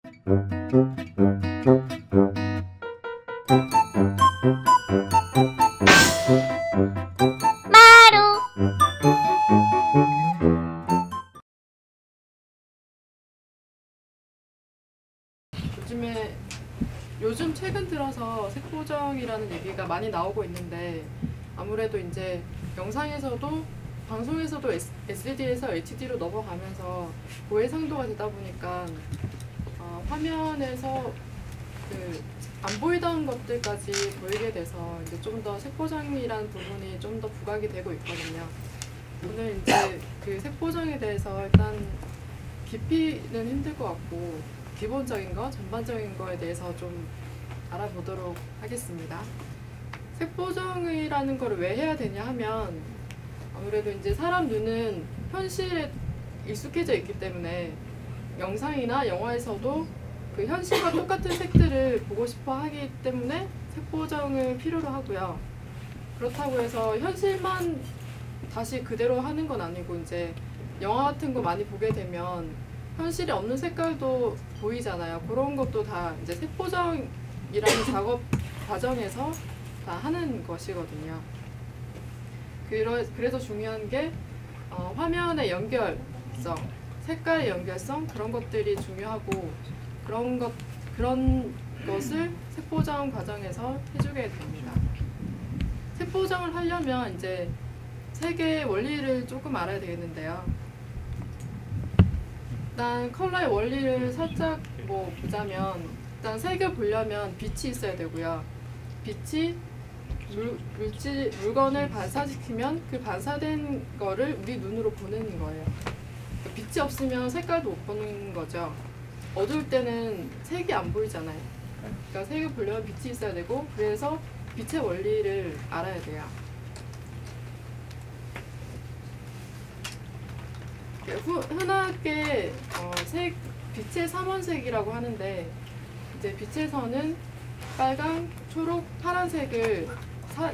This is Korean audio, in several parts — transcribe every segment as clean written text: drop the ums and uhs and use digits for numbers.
마루. 요즘 최근 들어서 색보정이라는 얘기가 많이 나오고 있는데, 아무래도 이제 영상에서도 방송에서도 SD에서 HD로 넘어가면서 고해상도가 되다 보니까 화면에서 안 보이던 것들까지 보이게 돼서 이제 좀 더 색보정이라는 부분이 좀 더 부각이 되고 있거든요. 오늘 이제 그 색보정에 대해서 일단 깊이는 힘들 것 같고 기본적인 거, 전반적인 거에 대해서 좀 알아보도록 하겠습니다. 색보정이라는 걸 왜 해야 되냐 하면, 아무래도 이제 사람 눈은 현실에 익숙해져 있기 때문에 영상이나 영화에서도 그 현실과 똑같은 색들을 보고 싶어 하기 때문에 색보정을 필요로 하고요. 그렇다고 해서 현실만 다시 그대로 하는 건 아니고, 이제 영화 같은 거 많이 보게 되면 현실에 없는 색깔도 보이잖아요. 그런 것도 다 이제 색보정이라는 작업 과정에서 다 하는 것이거든요. 그래서 중요한 게 화면의 연결성, 색깔의 연결성, 그런 것들이 중요하고, 그런 것을 색보정 과정에서 해주게 됩니다. 색보정을 하려면 이제 색의 원리를 조금 알아야 되겠는데요. 일단 컬러의 원리를 살짝 보자면, 일단 색을 보려면 빛이 있어야 되고요. 빛이 물건을 반사시키면 그 반사된 거를 우리 눈으로 보는 거예요. 빛이 없으면 색깔도 못 보는 거죠. 어두울 때는 색이 안 보이잖아요. 그러니까 색을 보려면 빛이 있어야 되고, 그래서 빛의 원리를 알아야 돼요. 흔하게 빛의 삼원색이라고 하는데, 이제 빛에서는 빨강, 초록, 파란색을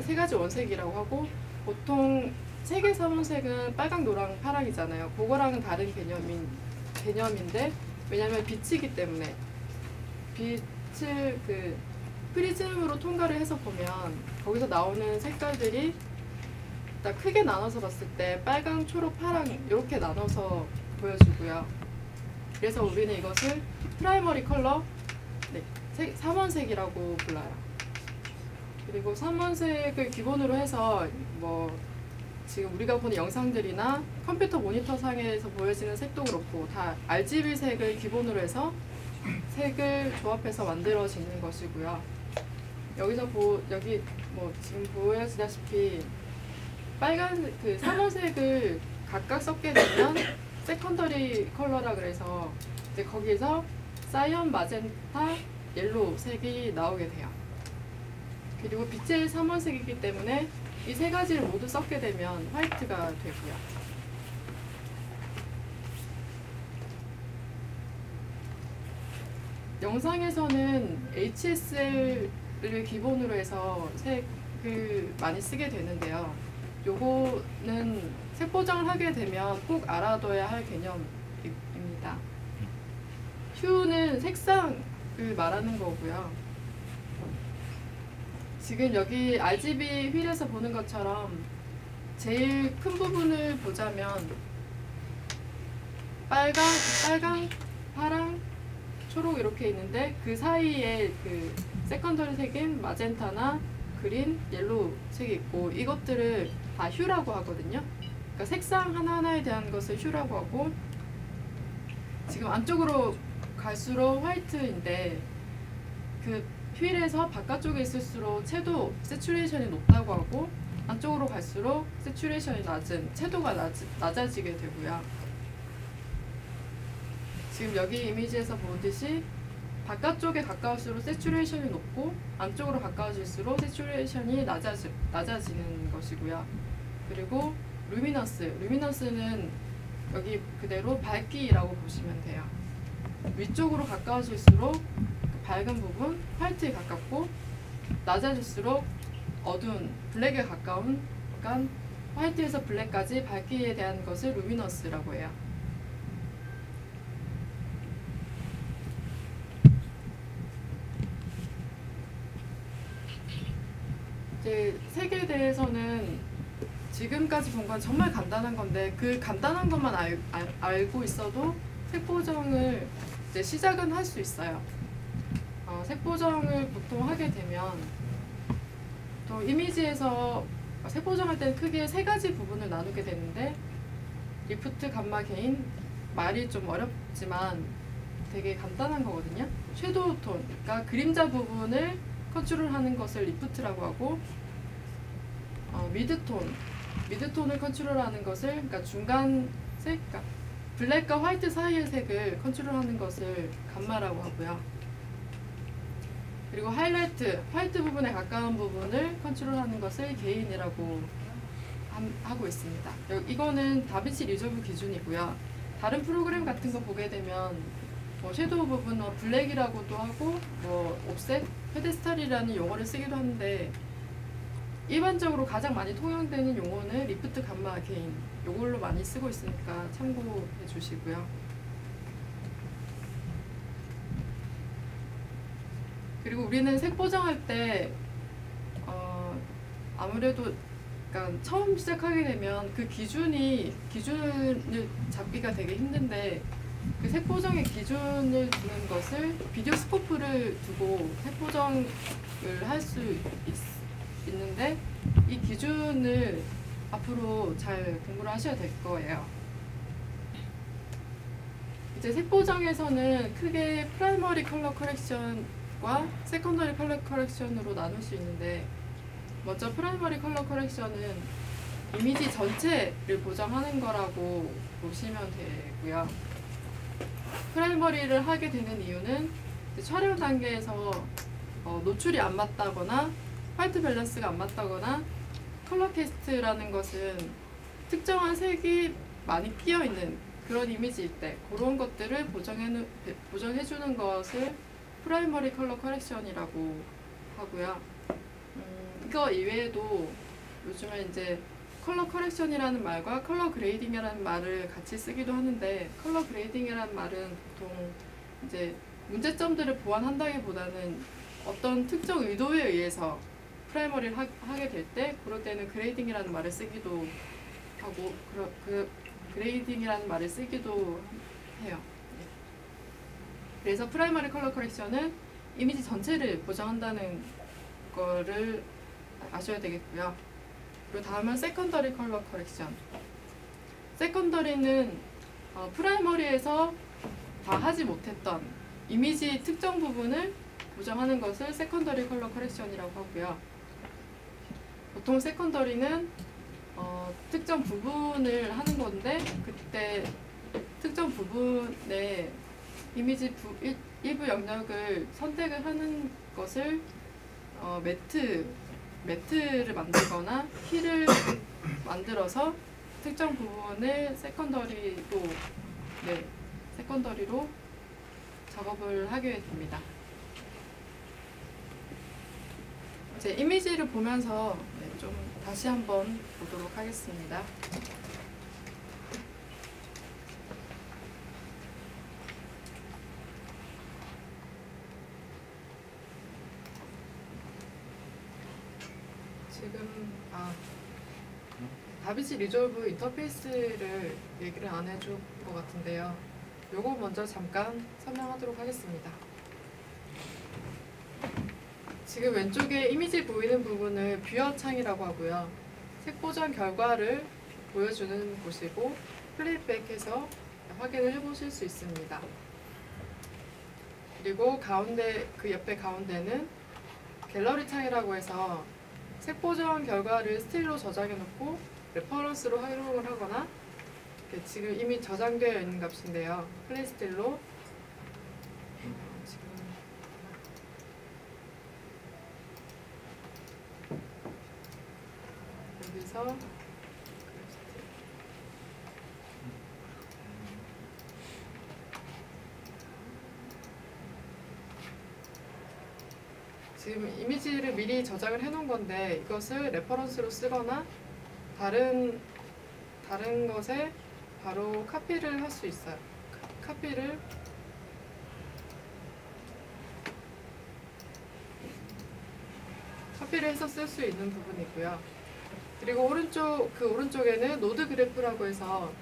세 가지 원색이라고 하고, 보통 색의 삼원색은 빨강, 노랑, 파랑이잖아요. 그거랑은 다른 개념인데, 왜냐하면 빛이기 때문에 빛을 프리즘으로 통과를 해서 보면 거기서 나오는 색깔들이 딱 크게 나눠서 봤을 때 빨강, 초록, 파랑 이렇게 나눠서 보여주고요. 그래서 우리는 이것을 프라이머리 컬러, 삼원색이라고 불러요. 그리고 삼원색을 기본으로 해서 지금 우리가 보는 영상들이나 컴퓨터 모니터 상에서 보여지는 색도 그렇고 다 RGB 색을 기본으로 해서 색을 조합해서 만들어지는 것이고요. 여기 지금 보여지다시피 빨간 삼원색을 각각 섞게 되면 세컨더리 컬러라 그래서 이제 거기에서 사이언, 마젠타, 옐로우 색이 나오게 돼요. 그리고 빛의 삼원색이기 때문에 이 세 가지를 모두 섞게 되면 화이트가 되고요. 영상에서는 HSL을 기본으로 해서 색을 많이 쓰게 되는데요. 요거는 색보정을 하게 되면 꼭 알아둬야 할 개념입니다. 휴는 색상을 말하는 거고요. 지금 여기 RGB 휠에서 보는 것처럼 제일 큰 부분을 보자면 빨강, 파랑, 초록 이렇게 있는데, 그 사이에 그 세컨더리 색인 마젠타나 그린, 옐로우 색이 있고, 이것들을 다 휴라고 하거든요. 그러니까 색상 하나하나에 대한 것을 휴라고 하고, 지금 안쪽으로 갈수록 화이트인데, 그 휠에서 바깥쪽에 있을수록 채도, 세츄레이션이 높다고 하고, 안쪽으로 갈수록 세츄레이션이 낮은, 채도가 낮아지게 되고요. 지금 여기 이미지에서 보듯이 바깥쪽에 가까울수록 세츄레이션이 높고, 안쪽으로 가까워질수록 세츄레이션이 낮아지는 것이고요. 그리고 루미넌스는 여기 그대로 밝기라고 보시면 돼요. 위쪽으로 가까워질수록 밝은 부분, 화이트에 가깝고, 낮아질수록 어두운 블랙에 가까운, 그러니까 화이트에서 블랙까지 밝기에 대한 것을 루미너스라고 해요. 근데 색에 대해서는 지금까지 본 건 정말 간단한 건데 그 간단한 것만 알고 있어도 색 보정을 이제 시작은 할 수 있어요. 색 보정을 보통 하게 되면 또 이미지에서 색 보정할 때는 크게 세 가지 부분을 나누게 되는데 리프트, 감마, 게인 말이 좀 어렵지만 되게 간단한 거거든요. 섀도우 톤, 그러니까 그림자 부분을 컨트롤하는 것을 리프트라고 하고 미드톤을 컨트롤하는 것을 그러니까 중간 색, 그러니까 블랙과 화이트 사이의 색을 컨트롤하는 것을 감마라고 하고요. 그리고 하이라이트, 화이트 부분에 가까운 부분을 컨트롤하는 것을 게인이라고 하고 있습니다. 이거는 다빈치 리졸브 기준이고요. 다른 프로그램 같은 거 보게 되면 뭐 섀도우 부분은 블랙이라고도 하고 뭐 옵셋, 페데스탈이라는 용어를 쓰기도 하는데 일반적으로 가장 많이 통용되는 용어는 리프트, 감마, 게인 요걸로 많이 쓰고 있으니까 참고해 주시고요. 그리고 우리는 색 보정할 때 아무래도 그러니까 처음 시작하게 되면 그 기준을 잡기가 되게 힘든데 그 색 보정의 기준을 두는 것을 비디오 스코프를 두고 색 보정을 할 수 있는데 이 기준을 앞으로 잘 공부를 하셔야 될 거예요. 이제 색 보정에서는 크게 프라이머리 컬러 커렉션과 세컨더리 컬러 커렉션으로 나눌 수 있는데 먼저 프라이머리 컬러 커렉션은 이미지 전체를 보정하는 거라고 보시면 되고요. 프라이머리를 하게 되는 이유는 촬영 단계에서 노출이 안 맞다거나 화이트 밸런스가 안 맞다거나 컬러 캐스트라는 것은 특정한 색이 많이 끼어 있는 그런 이미지일 때 그런 것들을 보정해주는 것을 프라이머리 컬러 커렉션이라고 하고요. 이거 이외에도 요즘에 이제 컬러 커렉션이라는 말과 컬러 그레이딩이라는 말을 같이 쓰기도 하는데 컬러 그레이딩이라는 말은 보통 이제 문제점들을 보완한다기보다는 어떤 특정 의도에 의해서 프라이머리를 하게 될 때 그럴 때는 그레이딩이라는 말을 쓰기도 하고 그레이딩이라는 말을 쓰기도 해요. 그래서 프라이머리 컬러 커렉션은 이미지 전체를 보정한다는 거를 아셔야 되겠고요. 그리고 다음은 세컨더리 컬러 커렉션. 세컨더리는 프라이머리에서 다 하지 못했던 이미지 특정 부분을 보정하는 것을 세컨더리 컬러 커렉션이라고 하고요. 보통 세컨더리는 특정 부분을 하는 건데 그때 특정 부분의 이미지 일부 영역을 선택을 하는 것을 매트를 만들거나 힐을 만들어서 특정 부분을 세컨더리로 작업을 하게 됩니다. 이제 이미지를 보면서 좀 다시 한번 보도록 하겠습니다. 지금 다빈치 리졸브 인터페이스를 얘기를 안 해줄 것 같은데요. 요거 먼저 잠깐 설명하도록 하겠습니다. 지금 왼쪽에 이미지 보이는 부분을 뷰어 창이라고 하고요. 색 보정 결과를 보여주는 곳이고 플레이백해서 확인을 해보실 수 있습니다. 그리고 가운데 그 옆에 가운데는 갤러리 창이라고 해서 색 보정 결과를 스틸로 저장해 놓고 레퍼런스로 활용을 하거나 지금 이미 저장되어 있는 값인데요. 플레이 스틸로 지금 여기서 지금 이미지를 미리 저장을 해놓은 건데 이것을 레퍼런스로 쓰거나 다른 것에 바로 카피를 할 수 있어요. 카피를 카피를 해서 쓸 수 있는 부분이고요. 그리고 오른쪽에는 노드 그래프라고 해서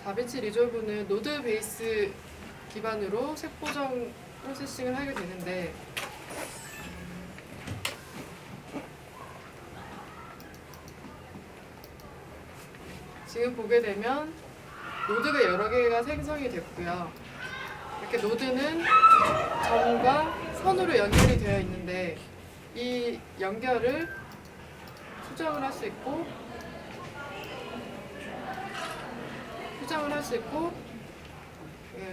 다빈치 리졸브는 노드 베이스 기반으로 색 보정 프로세싱을 하게 되는데, 지금 보게 되면 노드가 여러 개가 생성이 됐고요. 이렇게 노드는 점과 선으로 연결이 되어 있는데, 이 연결을 수정을 할 수 있고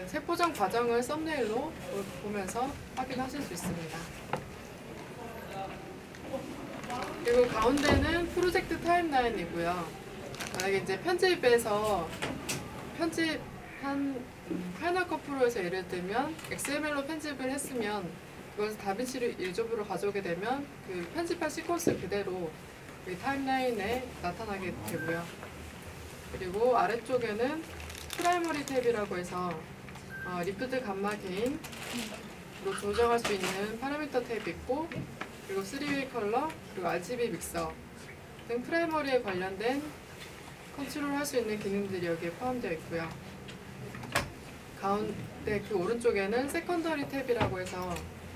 색 보정 과정을 썸네일로 보면서 확인하실 수 있습니다. 그리고 가운데는 프로젝트 타임라인이고요. 만약에 이제 편집한 파이널 컷 프로에서 예를 들면 XML로 편집을 했으면 이것을 다빈치 리졸브로 가져오게 되면 그 편집한 시퀀스 그대로 이 타임라인에 나타나게 되고요. 그리고 아래쪽에는 프라이머리 탭이라고 해서 리프트 감마 게인으로 조정할 수 있는 파라미터 탭이 있고, 그리고 3웨이 컬러, 그리고 RGB 믹서 등 프라이머리에 관련된 컨트롤 할 수 있는 기능들이 여기에 포함되어 있고요. 가운데 그 오른쪽에는 세컨더리 탭이라고 해서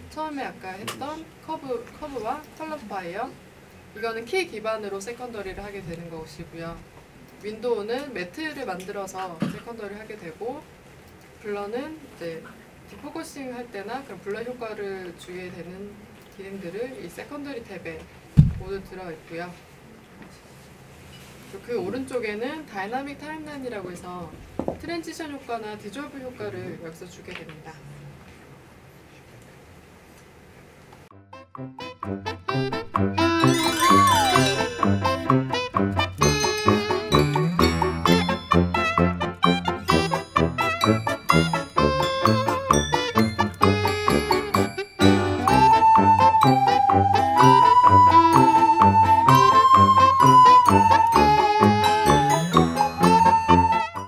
처음에 아까 했던 커브와 컬러 파이어, 이거는 키 기반으로 세컨더리를 하게 되는 것이고요. 윈도우는 매트를 만들어서 세컨더리 하게 되고, 블러는 이제 디포커싱 할 때나 그런 블러 효과를 주게 되는 기능들을 이 세컨더리 탭에 모두 들어있고요. 그 오른쪽에는 다이나믹 타임라인이라고 해서 트랜지션 효과나 디졸브 효과를 여기서 주게 됩니다.